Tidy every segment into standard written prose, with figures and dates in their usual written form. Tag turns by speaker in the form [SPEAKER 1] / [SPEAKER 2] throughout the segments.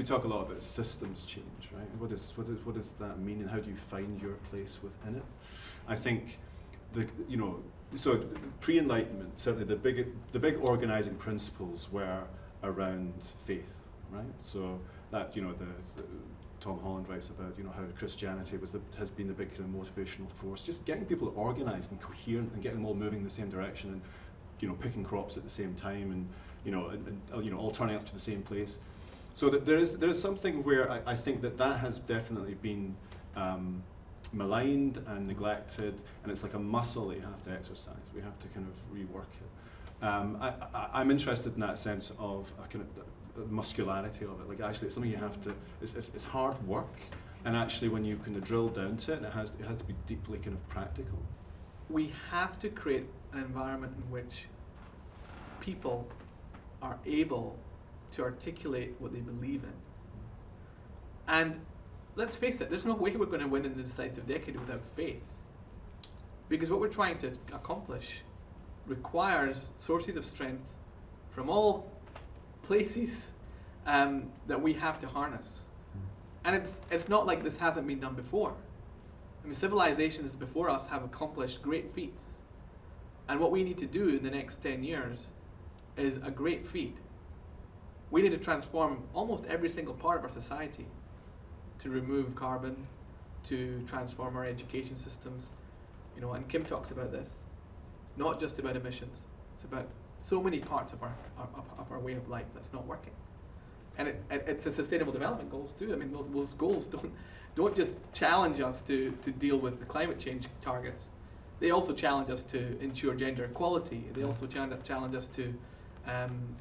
[SPEAKER 1] talk a lot about systems change, right? What does that mean, and how do you find your place within it? I think so pre-Enlightenment, certainly the big organizing principles were around faith, right? So that the Tom Holland writes about how Christianity has been the big kind of motivational force, just getting people organized and coherent and getting them all moving in the same direction, and picking crops at the same time, and all turning up to the same place. So that there is something where I think that has definitely been maligned and neglected, and it's like a muscle that you have to exercise. We have to kind of rework it. I'm interested in that sense of a kind of the muscularity of it. Like actually, it's something you have to. It's hard work, and actually, when you kind of drill down to it, it has to be deeply kind of practical.
[SPEAKER 2] We have to create an environment in which people are able to articulate what they believe in. And let's face it, there's no way we're going to win in the decisive decade without faith. Because what we're trying to accomplish requires sources of strength from all places that we have to harness. And it's not like this hasn't been done before. I mean, civilizations before us have accomplished great feats. And what we need to do in the next 10 years is a great feat. We need to transform almost every single part of our society to remove carbon, to transform our education systems. And Kim talks about this. It's not just about emissions. It's about so many parts of our way of life that's not working. And it's a sustainable development goals too. I mean, those goals don't just challenge us to deal with the climate change targets. They also challenge us to ensure gender equality. They also challenge us to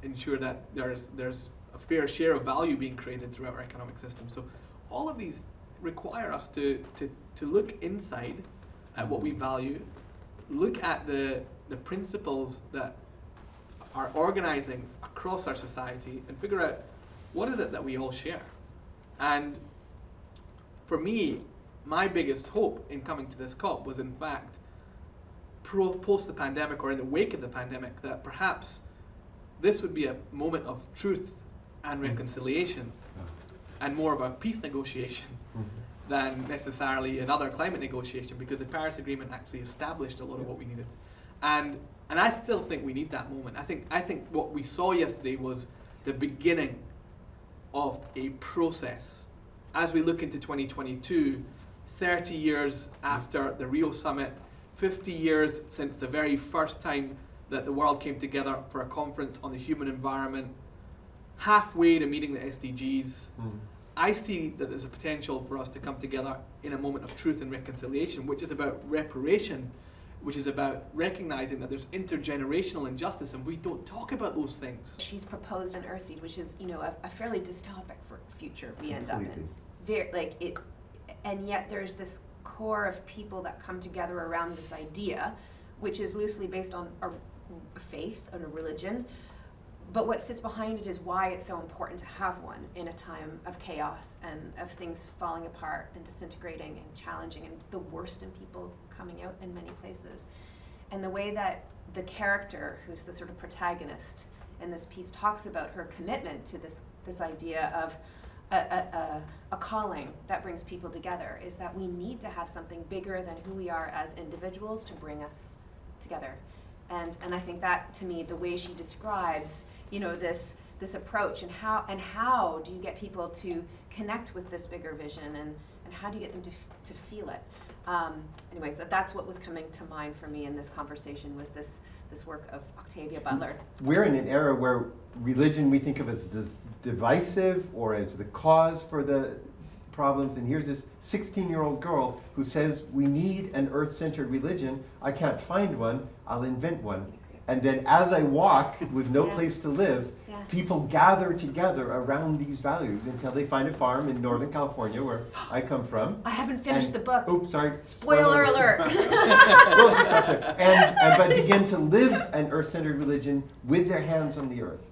[SPEAKER 2] ensure that there's a fair share of value being created throughout our economic system. So all of these require us to look inside at what we value, look at the principles that are organizing across our society, and figure out what is it that we all share. And for me, my biggest hope in coming to this COP was in fact post the pandemic, or in the wake of the pandemic, that perhaps this would be a moment of truth and reconciliation and more of a peace negotiation than necessarily another climate negotiation, because the Paris Agreement actually established a lot of what we needed. And I still think we need that moment. I think what we saw yesterday was the beginning of a process. As we look into 2022, 30 years after the Rio Summit, 50 years since the very first time that the world came together for a conference on the human environment, halfway to meeting the SDGs, I see that there's a potential for us to come together in a moment of truth and reconciliation, which is about reparation, which is about recognizing that there's intergenerational injustice, and we don't talk about those things.
[SPEAKER 3] She's proposed an Earthseed, which is, a fairly dystopic future we end up in. And yet there's this core of people that come together around this idea, which is loosely based on a faith and a religion. But what sits behind it is why it's so important to have one in a time of chaos and of things falling apart and disintegrating and challenging and the worst in people coming out in many places. And the way that the character, who's the sort of protagonist in this piece, talks about her commitment to this idea of a calling that brings people together, is that we need to have something bigger than who we are as individuals to bring us together. And I think that, to me, the way she describes, this approach, and how do you get people to connect with this bigger vision, and how do you get them to feel it? Anyways, that's what was coming to mind for me in this conversation, was this work of Octavia Butler.
[SPEAKER 4] We're in an era where religion we think of as divisive or as the cause for the problems, and here's this 16-year-old girl who says we need an earth-centered religion. I can't find one, I'll invent one. And then as I walk with no place to live, people gather together around these values until they find a farm in Northern California, where I come from.
[SPEAKER 3] I haven't finished the book.
[SPEAKER 4] Oops, sorry.
[SPEAKER 3] Spoiler alert.
[SPEAKER 4] But begin to live an earth-centered religion with their hands on the earth.